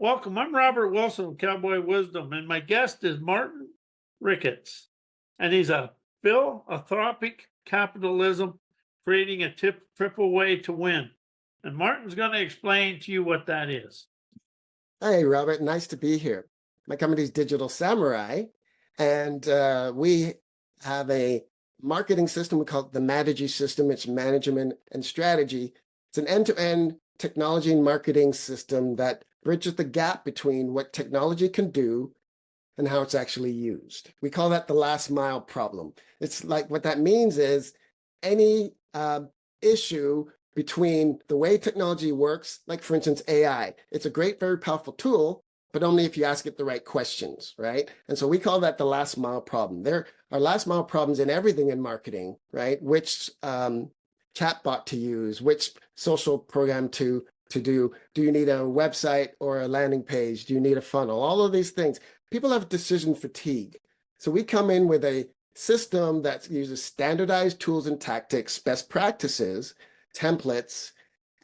Welcome. I'm Robert Wilson of Cowboy Wisdom, and my guest is Martin Ricketts. And he's a philanthropic capitalism, creating a triple way to win. And Martin's going to explain to you what that is. Hey, Robert, nice to be here. My company is Digital Samurai, and we have a marketing system. We call it the Matigy system. It's management and strategy. It's an end-to-end technology and marketing system that bridges the gap between what technology can do and how it's actually used. We call that the last mile problem. It's like what that means is any issue between the way technology works, like for instance, AI. It's a great, very powerful tool, but only if you ask it the right questions, right? And so we call that the last mile problem. There are last mile problems in everything in marketing, right? Which chatbot to use, which social program to do. Do you need a website or a landing page? Do you need a funnel? All of these things. People have decision fatigue. So we come in with a system that uses standardized tools and tactics, best practices, templates,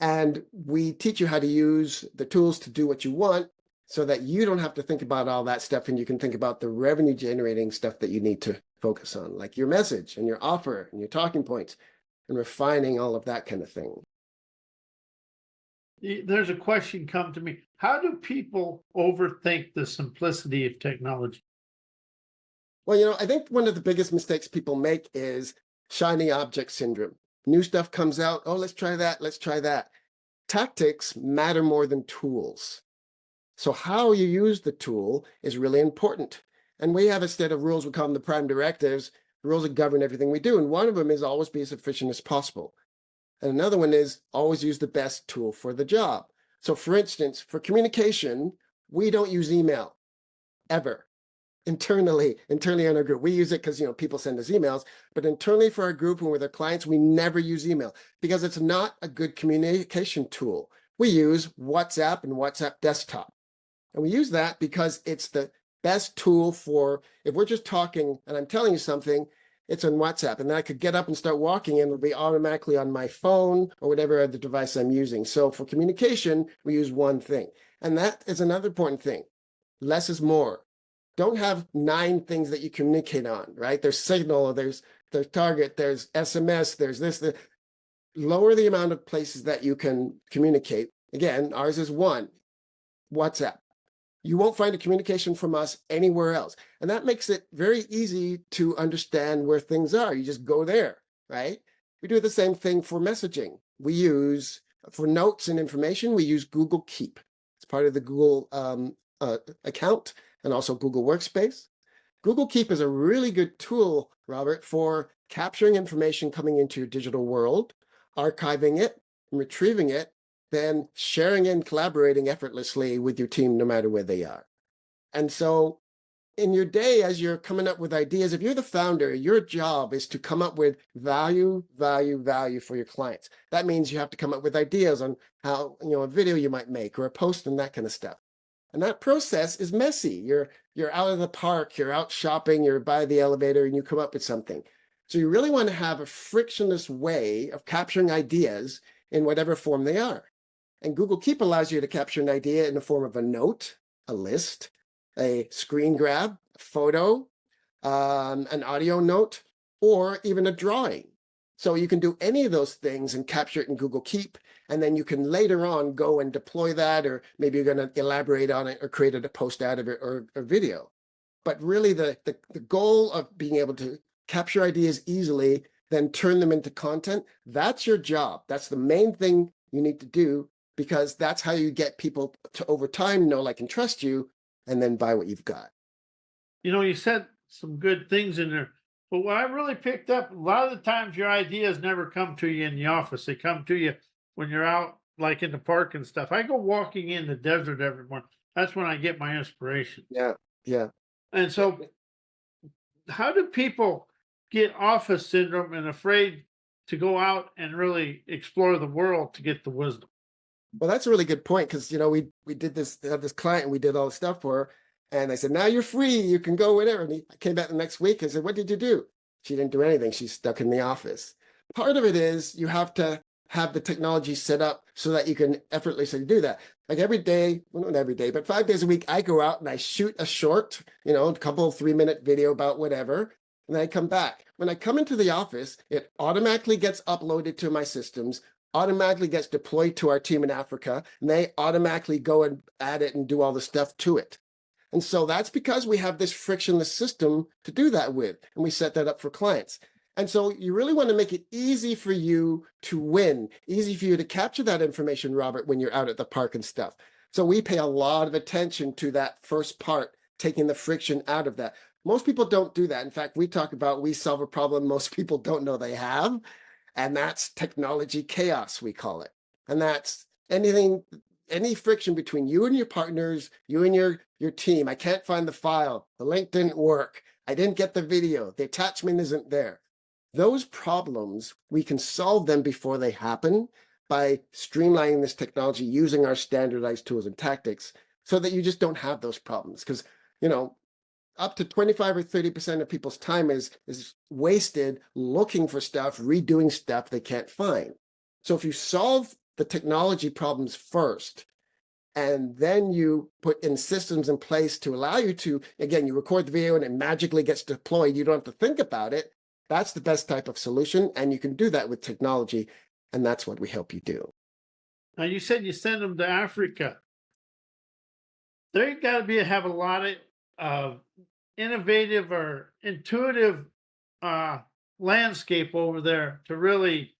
and we teach you how to use the tools to do what you want so that you don't have to think about all that stuff and you can think about the revenue generating stuff that you need to focus on, like your message and your offer and your talking points and refining all of that kind of thing. There's a question come to me. How do people overthink the simplicity of technology? Well, I think one of the biggest mistakes people make is shiny object syndrome. New stuff comes out. Oh, let's try that. Let's try that. Tactics matter more than tools. So how you use the tool is really important. And we have a set of rules, we call them the prime directives, the rules that govern everything we do. And one of them is always be as efficient as possible. And another one is always use the best tool for the job. So for instance, for communication, we don't use email ever. Internally in our group, we use it because people send us emails, but internally for our group and with our clients, we never use email because it's not a good communication tool. We use WhatsApp and WhatsApp desktop. And we use that because it's the best tool for, if we're just talking and I'm telling you something, it's on WhatsApp, and then I could get up and start walking and it'll be automatically on my phone or whatever other device I'm using. So for communication, we use one thing. And that is another important thing. Less is more. Don't have 9 things that you communicate on, right? There's Signal, there's Target, there's SMS, there's this. Lower the amount of places that you can communicate. Again, ours is 1, WhatsApp. You won't find a communication from us anywhere else. And that makes it very easy to understand where things are. You just go there, right? We do the same thing for messaging. We use, for notes and information, we use Google Keep. It's part of the Google account and also Google Workspace. Google Keep is a really good tool, Robert, for capturing information coming into your digital world, archiving it, retrieving it, then sharing and collaborating effortlessly with your team, no matter where they are. And so in your day, as you're coming up with ideas, if you're the founder, your job is to come up with value for your clients. That means you have to come up with ideas on how, a video you might make or a post and that kind of stuff. And that process is messy. You're out of the park, you're out shopping, you're by the elevator, and you come up with something. So you really want to have a frictionless way of capturing ideas in whatever form they are. And Google Keep allows you to capture an idea in the form of a note, a list, a screen grab, a photo, an audio note, or even a drawing. So you can do any of those things and capture it in Google Keep, and then you can later on go and deploy that, or maybe you're going to elaborate on it or create a post out of it or a video. But really the goal of being able to capture ideas easily, then turn them into content, that's your job. That's the main thing you need to do, because that's how you get people to over time know, like, and trust you, and then buy what you've got. You said some good things in there, but what I really picked up, a lot of the times your ideas never come to you in the office. They come to you when you're out, like in the park and stuff. I go walking in the desert every morning. That's when I get my inspiration. Yeah. And so how do people get office syndrome and afraid to go out and really explore the world to get the wisdom? Well, that's a really good point, because we did this, have this client, and we did all the stuff for her, and I said, now you're free, you can go whatever. And I came back the next week and said, what did you do? She didn't do anything. She's stuck in the office. Part of it is you have to have the technology set up so that you can effortlessly do that. Like every day, well, not every day, but 5 days a week, I go out and I shoot a short, a couple 3-minute video about whatever, and then I come back. When I come into the office, it automatically gets uploaded to my systems, automatically gets deployed to our team in Africa, and they automatically go and add it and do all the stuff to it. And so that's because we have this frictionless system to do that with, and we set that up for clients. And so you really want to make it easy for you to win, easy for you to capture that information, Robert, when you're out at the park and stuff. So we pay a lot of attention to that first part, taking the friction out of that. Most people don't do that. In fact, we talk about we solve a problem most people don't know they have, and that's technology chaos, we call it. And that's any friction between you and your partners, you and your team. I can't find the file. The link didn't work. I didn't get the video. The attachment isn't there. Those problems, we can solve them before they happen by streamlining this technology using our standardized tools and tactics so that you just don't have those problems. Because, up to 25 or 30% of people's time is wasted looking for stuff, redoing stuff they can't find. So if you solve the technology problems first, and then you put in systems in place to allow you to, again, you record the video and it magically gets deployed. You don't have to think about it. That's the best type of solution. And you can do that with technology. And that's what we help you do. Now, you said you send them to Africa. They got to have a lot of innovative or intuitive landscape over there to really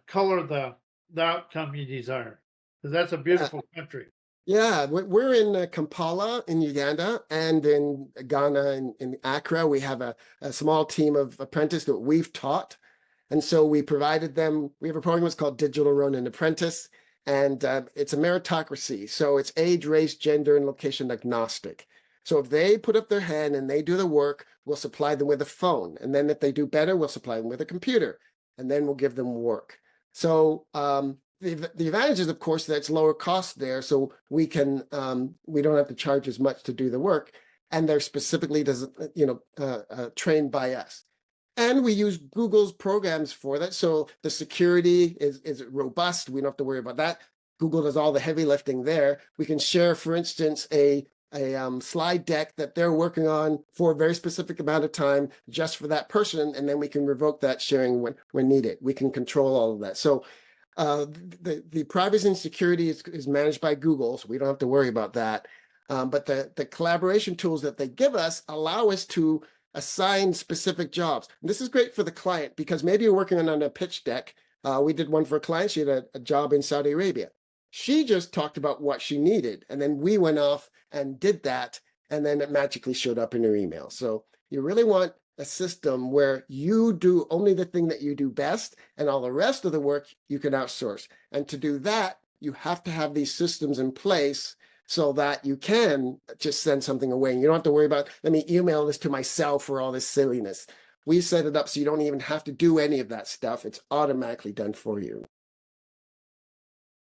color the outcome you desire, because that's a beautiful country. Yeah, we're in Kampala in Uganda, and in Ghana in Accra. We have a small team of apprentices that we've taught. And so we provided them, we have a program that's called Digital Ronin Apprentice, and it's a meritocracy. So it's age, race, gender, and location agnostic. So if they put up their hand and they do the work, we'll supply them with a phone. And then if they do better, we'll supply them with a computer, and then we'll give them work. So the advantage is, of course, that it's lower cost there, so we can we don't have to charge as much to do the work, and they're specifically trained by us. And we use Google's programs for that, so the security is robust. We don't have to worry about that. Google does all the heavy lifting there. We can share, for instance, a slide deck that they're working on for a very specific amount of time just for that person, and then we can revoke that sharing when needed. We can control all of that. So the privacy and security is managed by Google, so we don't have to worry about that. But the collaboration tools that they give us allow us to assign specific jobs. And this is great for the client because maybe you're working on a pitch deck. We did one for a client. She had a job in Saudi Arabia. She just talked about what she needed, and then we went off and did that, and then it magically showed up in her email. So you really want a system where you do only the thing that you do best, and all the rest of the work you can outsource. And to do that, you have to have these systems in place so that you can just send something away. And you don't have to worry about, let me email this to myself for all this silliness. We set it up so you don't even have to do any of that stuff. It's automatically done for you.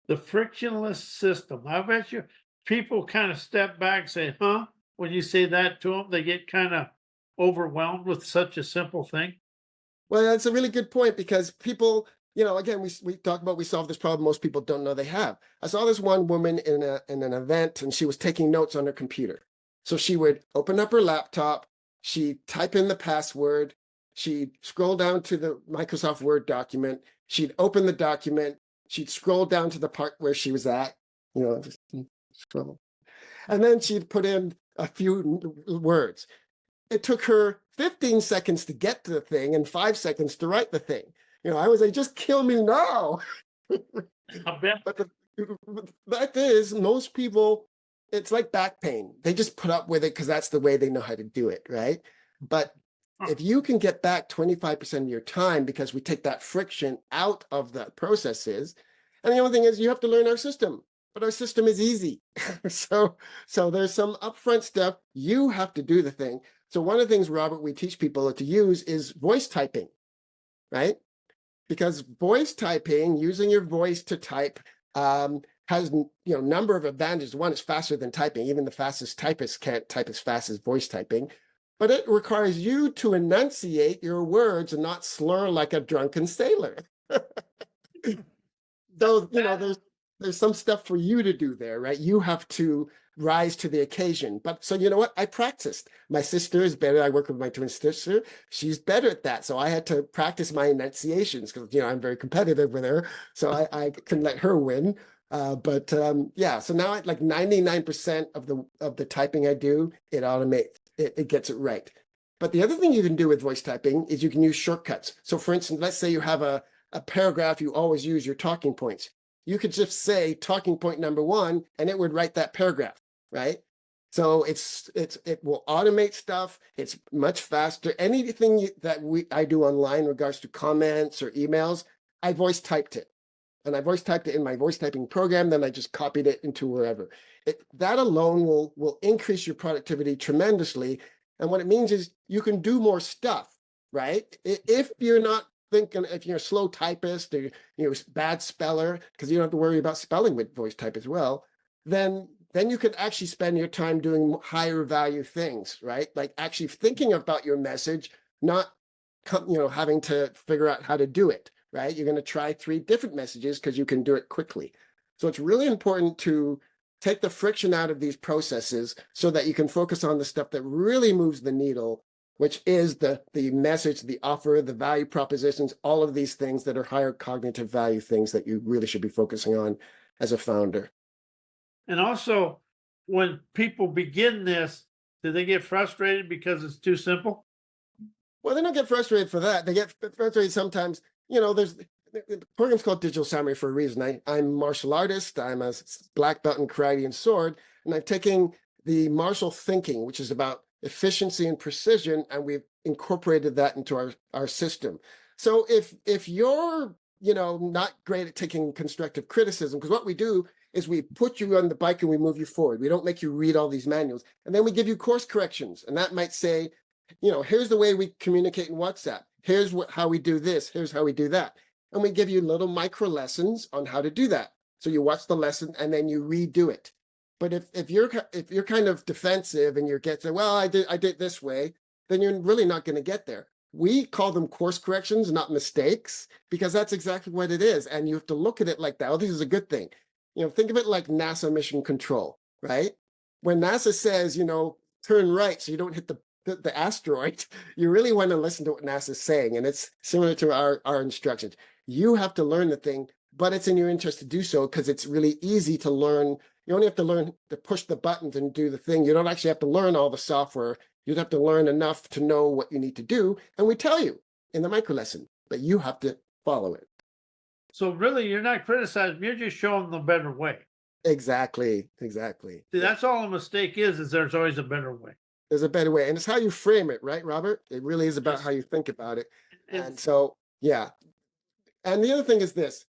The frictionless system. I bet you people kind of step back and say, huh? When you say that to them, they get kind of overwhelmed with such a simple thing. Well, that's a really good point because people, again, we talk about we solve this problem most people don't know they have. I saw this one woman in an event, and she was taking notes on her computer. So she would open up her laptop, she'd type in the password, she'd scroll down to the Microsoft Word document, she'd open the document, she'd scroll down to the part where she was at, just scroll. And then she'd put in a few words. It took her 15 seconds to get to the thing and 5 seconds to write the thing. I was like, just kill me now. I bet. But the fact is, most people, it's like back pain. They just put up with it because that's the way they know how to do it, right? But if you can get back 25% of your time because we take that friction out of the processes, and the only thing is you have to learn our system, but our system is easy. So there's some upfront stuff. You have to do the thing. So one of the things, Robert, we teach people to use is voice typing, right? Because voice typing, using your voice to type, has number of advantages. One, it's faster than typing. Even the fastest typists can't type as fast as voice typing. But it requires you to enunciate your words and not slur like a drunken sailor. Though, there's some stuff for you to do there, right? You have to rise to the occasion. But so you know what? I practiced. My sister is better. I work with my twin sister. She's better at that. So I had to practice my enunciations because I'm very competitive with her. So I couldn't let her win. Yeah, so now like 99% of the typing I do, it automates it gets it right. But the other thing you can do with voice typing is you can use shortcuts. So for instance, let's say you have a paragraph, you always use your talking points. You could just say talking point number 1, and it would write that paragraph, right? So it will automate stuff. It's much faster. Anything that I do online in regards to comments or emails, I voice typed it. And I voice typed it in my voice typing program, then I just copied it into wherever. That alone will increase your productivity tremendously. And what it means is you can do more stuff, right? If you're not thinking, if you're a slow typist or bad speller, because you don't have to worry about spelling with voice type as well, then you can actually spend your time doing higher value things, right? Like actually thinking about your message, not having to figure out how to do it, right? You're going to try 3 different messages because you can do it quickly. So it's really important to take the friction out of these processes so that you can focus on the stuff that really moves the needle, which is the message, the offer, the value propositions, all of these things that are higher cognitive value things that you really should be focusing on as a founder. And also, when people begin this, do they get frustrated because it's too simple? Well, they don't get frustrated for that. They get frustrated sometimes. There's the program's called Digital Samurai for a reason. I'm a martial artist. I'm a black belt in karate and sword, and I'm taking the martial thinking, which is about efficiency and precision, and we've incorporated that into our system. So if you're not great at taking constructive criticism, because what we do is we put you on the bike and we move you forward. We don't make you read all these manuals, and then we give you course corrections, and that might say, here's the way we communicate in WhatsApp. Here's how we do this. Here's how we do that. And we give you little micro lessons on how to do that. So you watch the lesson and then you redo it. But if you're kind of defensive and you're getting, well, I did this way, then you're really not going to get there. We call them course corrections, not mistakes, because that's exactly what it is. And you have to look at it like that. Oh, this is a good thing. Think of it like NASA mission control, right? When NASA says, turn right so you don't hit the asteroid, you really want to listen to what NASA's saying. And it's similar to our instructions. You have to learn the thing, but it's in your interest to do so because it's really easy to learn. You only have to learn to push the buttons and do the thing. You don't actually have to learn all the software. You'd have to learn enough to know what you need to do. And we tell you in the micro lesson, but you have to follow it. So really, you're not criticizing, you're just showing the better way. Exactly. See, that's all a mistake is there's always a better way. There's a better way. And it's how you frame it, right, Robert? It really is about how you think about it. And so, yeah. And the other thing is this.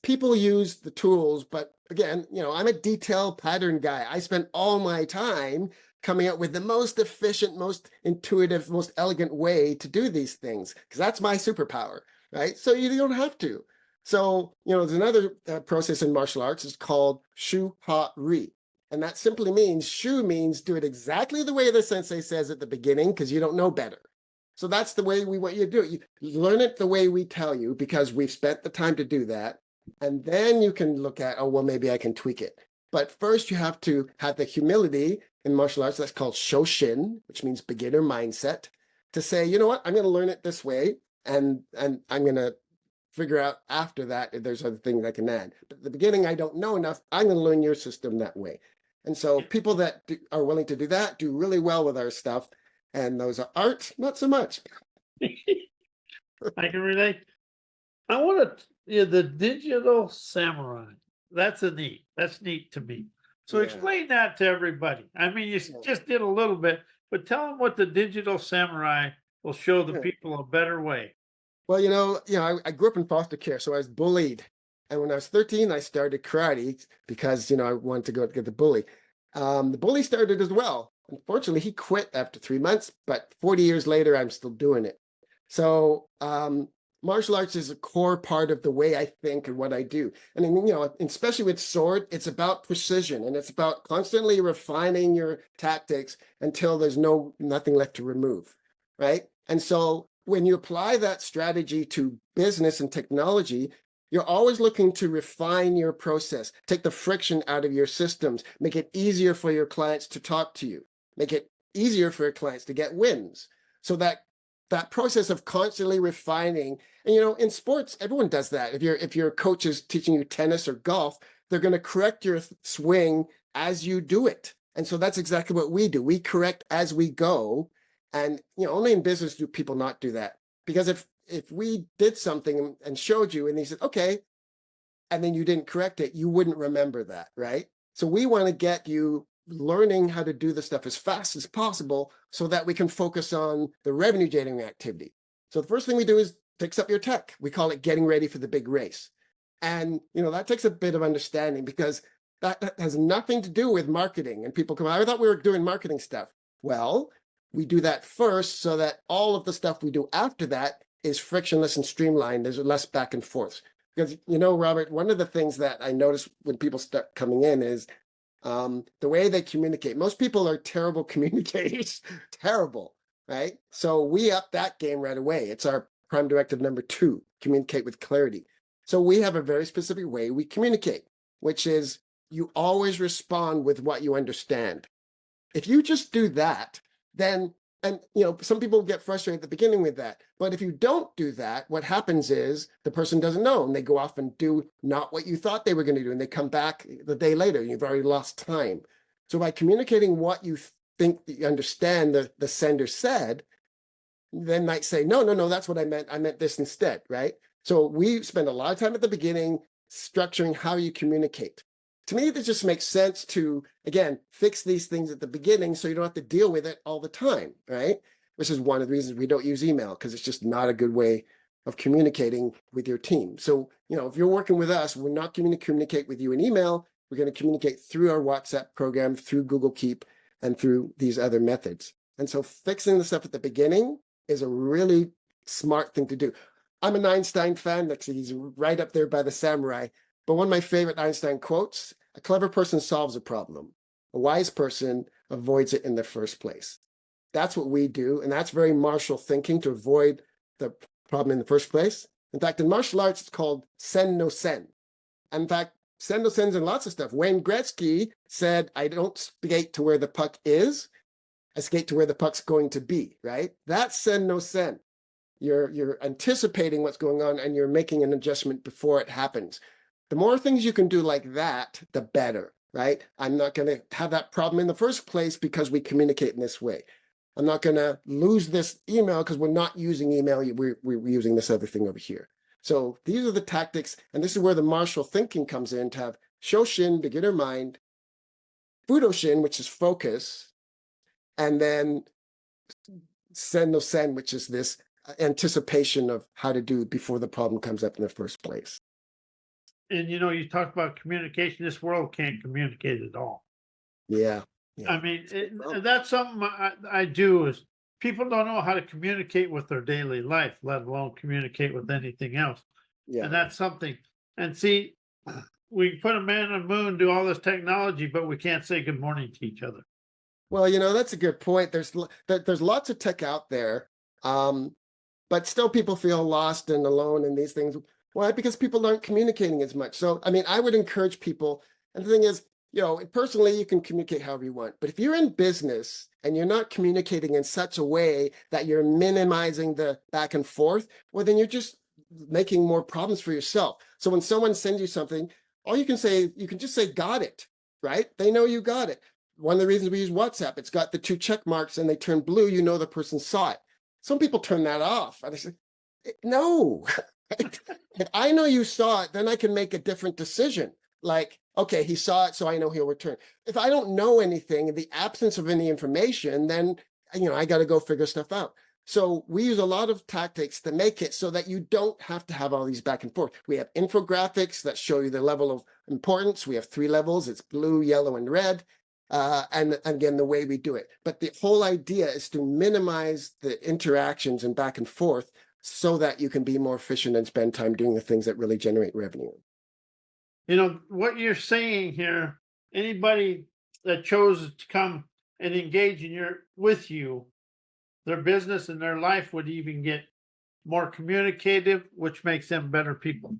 People use the tools, but again, I'm a detail pattern guy. I spend all my time coming up with the most efficient, most intuitive, most elegant way to do these things, because that's my superpower, right? So you don't have to. So, there's another process in martial arts. It's called Shu Ha Ri. And that simply means Shu means do it exactly the way the sensei says at the beginning, because you don't know better. So that's the way we want you to do it. You learn it the way we tell you, because we've spent the time to do that. And then you can look at, oh, well, maybe I can tweak it. But first you have to have the humility in martial arts. That's called Shoshin, which means beginner mindset, to say, you know what, I'm going to learn it this way. And I'm going to figure out after that if there's other things I can add. But at the beginning, I don't know enough. I'm going to learn your system that way. And so people that are willing to do that do really well with our stuff. And those are art, not so much. I can relate. I want to, the Digital Samurai. That's neat to me. So explain that to everybody. I mean, you just did a little bit, but tell them what the Digital Samurai will show the people a better way. Well, I grew up in foster care, so I was bullied. And when I was 13, I started karate because, I wanted to go get the bully. The bully started as well. Unfortunately, he quit after 3 months, but 40 years later, I'm still doing it. So martial arts is a core part of the way I think and what I do. And, especially with sword, it's about precision, and it's about constantly refining your tactics until there's nothing left to remove, right? And so when you apply that strategy to business and technology, You're always looking to refine your process, take the friction out of your systems, make it easier for your clients to talk to you, make it easier for your clients to get wins. So that process of constantly refining, and in sports, everyone does that. If your coach is teaching you tennis or golf, they're going to correct your swing as you do it. And so that's exactly what we do. We correct as we go. And only in business do people not do that. Because if we did something and showed you and he said, okay, and then you didn't correct it, you wouldn't remember that, right? So we want to get you learning how to do the stuff as fast as possible so that we can focus on the revenue generating activity. So the first thing we do is fix up your tech. We call it getting ready for the big race. And that takes a bit of understanding because that has nothing to do with marketing. And people come, I thought we were doing marketing stuff. Well, we do that first so that all of the stuff we do after that is frictionless and streamlined. There's less back and forth. Because, Robert, one of the things that I notice when people start coming in is the way they communicate. Most people are terrible communicators, terrible, right? So we up that game right away. It's our prime directive number 2, communicate with clarity. So we have a very specific way we communicate, which is you always respond with what you understand. If you just do that, then, and some people get frustrated at the beginning with that. But if you don't do that, what happens is the person doesn't know and they go off and do not what you thought they were going to do. And they come back the day later and you've already lost time. So by communicating what you think that you understand the sender said, then might say, no, that's what I meant. I meant this instead, right? So we spend a lot of time at the beginning structuring how you communicate. To me, this just makes sense to, again, fix these things at the beginning so you don't have to deal with it all the time, right? Which is one of the reasons we don't use email, because it's just not a good way of communicating with your team. So, if you're working with us, we're not going to communicate with you in email. We're going to communicate through our WhatsApp program, through Google Keep, and through these other methods. And so fixing the stuff at the beginning is a really smart thing to do. I'm an Einstein fan. He's right up there by the samurai. But one of my favorite Einstein quotes, a clever person solves a problem. A wise person avoids it in the first place. That's what we do. And that's very martial thinking, to avoid the problem in the first place. In fact, in martial arts, it's called sen no sen. And in fact, sen no sen's in lots of stuff. Wayne Gretzky said, I don't skate to where the puck is. I skate to where the puck's going to be, right? That's sen no sen. You're anticipating what's going on and you're making an adjustment before it happens. The more things you can do like that, the better, right? I'm not going to have that problem in the first place because we communicate in this way. I'm not going to lose this email because we're not using email. We're using this other thing over here. So these are the tactics. And this is where the martial thinking comes in, to have Shoshin, beginner mind, Fudoshin, which is focus, and then Sen no Sen, which is this anticipation of how to do before the problem comes up in the first place. And you talk about communication. This world can't communicate at all. Yeah. I mean, that's something I do. Is people don't know how to communicate with their daily life, let alone communicate with anything else. Yeah. And that's something. And see, we can put a man on the moon, do all this technology, but we can't say good morning to each other. Well, that's a good point. There's lots of tech out there, but still people feel lost and alone in these things. Why? Because people aren't communicating as much. So, I mean, I would encourage people. And the thing is, personally, you can communicate however you want. But if you're in business and you're not communicating in such a way that you're minimizing the back and forth, well, then you're just making more problems for yourself. So when someone sends you something, all you can just say, got it, right? They know you got it. One of the reasons we use WhatsApp, it's got the 2 check marks and they turn blue, the person saw it. Some people turn that off. And I say, no. If I know you saw it, then I can make a different decision. Like, okay, he saw it, so I know he'll return. If I don't know anything, in the absence of any information, then, I got to go figure stuff out. So we use a lot of tactics to make it so that you don't have to have all these back and forth. We have infographics that show you the level of importance. We have 3 levels. It's blue, yellow, and red. And again, the way we do it. But the whole idea is to minimize the interactions and back and forth so that you can be more efficient and spend time doing the things that really generate revenue. What you're saying here, anybody that chose to come and engage with you, their business and their life would even get more communicative, which makes them better people.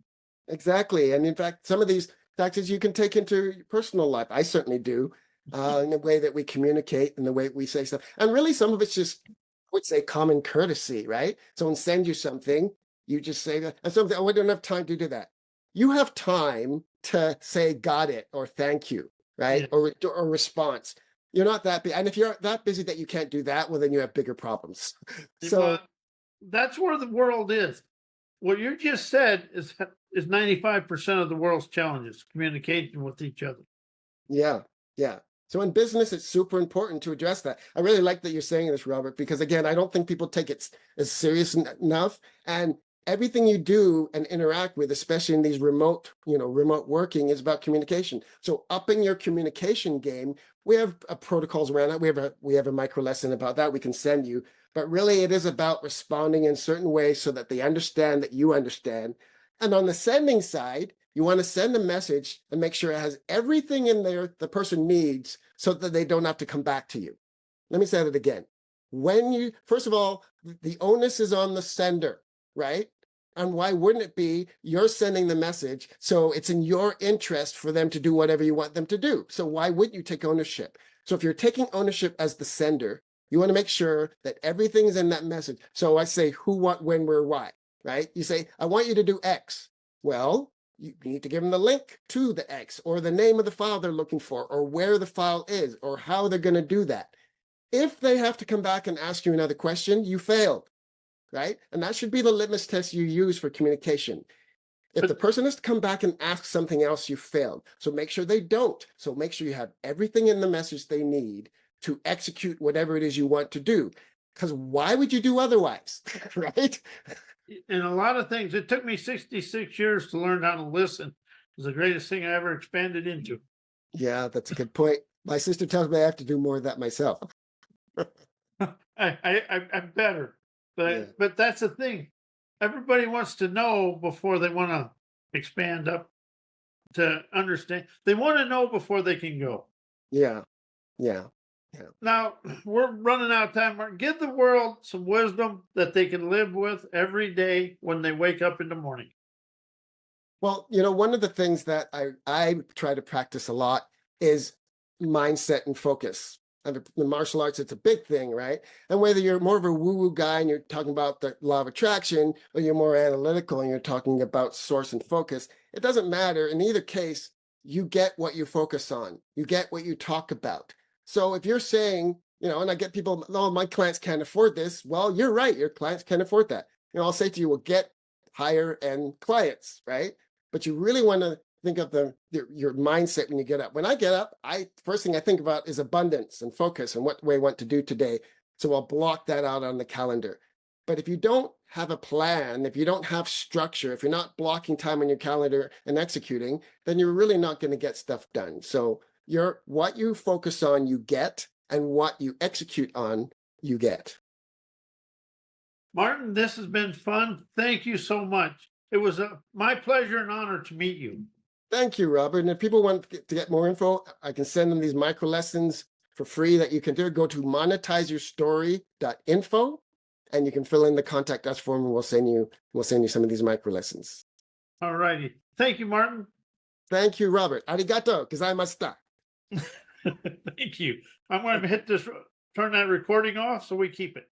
Exactly. And in fact, some of these tactics you can take into your personal life. I certainly do, in the way that we communicate and the way we say stuff. And really, some of it's just, I would say, common courtesy, right? Someone sends you something, you just say that, and something, oh, I don't have time to do that. You have time to say got it or thank you, right? Yeah. Or response. You're not that busy. And if you're that busy that you can't do that, well, then you have bigger problems. So, Well, that's where the world is. What you just said is 95% of the world's challenges, communicating with each other. yeah, yeah. So in business, it's super important to address that. I really like that you're saying this, Robert, because again, I don't think people take it as serious enough. And everything you do and interact with, especially in these remote, remote working, is about communication. So upping your communication game, we have protocols around that. We have a micro lesson about that we can send you. But really, it is about responding in certain ways so that they understand that you understand. And on the sending side, you want to send a message and make sure it has everything in there the person needs so that they don't have to come back to you. Let me say that again. First of all, the onus is on the sender, right? And why wouldn't it be you're sending the message, so it's in your interest for them to do whatever you want them to do. So why wouldn't you take ownership? So if you're taking ownership as the sender, you want to make sure that everything's in that message. So I say who, what, when, where, why, right? You say, I want you to do X. Well, you need to give them the link to the X or the name of the file they're looking for or where the file is or how they're going to do that. If they have to come back and ask you another question, you failed, right? And that should be the litmus test you use for communication. If the person has to come back and ask something else, you failed. So make sure they don't. So make sure you have everything in the message they need to execute whatever it is you want to do. Because why would you do otherwise, right? In a lot of things, it took me 66 years to learn how to listen. It was the greatest thing I ever expanded into. Yeah, that's a good point. My sister tells me I have to do more of that myself. I'm better, Yeah. but that's the thing. Everybody wants to know before they want to expand up to understand. They want to know before they can go. Yeah. Yeah. Now we're running out of time. Mark. Give the world some wisdom that they can live with every day when they wake up in the morning. Well, one of the things that I try to practice a lot is mindset and focus. And the martial arts, it's a big thing, right? And whether you're more of a woo-woo guy and you're talking about the law of attraction, or you're more analytical and you're talking about source and focus, it doesn't matter. In either case, you get what you focus on. You get what you talk about. So if you're saying, and I get people, oh, my clients can't afford this. Well, you're right. Your clients can't afford that. I'll say to you, well, get higher end clients, right? But you really want to think of your mindset when you get up. When I get up, first thing I think about is abundance and focus and what I want to do today. So I'll block that out on the calendar. But if you don't have a plan, if you don't have structure, if you're not blocking time on your calendar and executing, then you're really not going to get stuff done. So what you focus on, you get, and what you execute on, you get. Martin, this has been fun. Thank you so much. It was my pleasure and honor to meet you. Thank you, Robert. And if people want to get more info, I can send them these micro lessons for free that you can do. Go to monetizeyourstory.info and you can fill in the contact us form and we'll send you some of these micro lessons. All righty. Thank you, Martin. Thank you, Robert. Arigato, gozaimashita. Thank you. I'm going to turn that recording off so we keep it.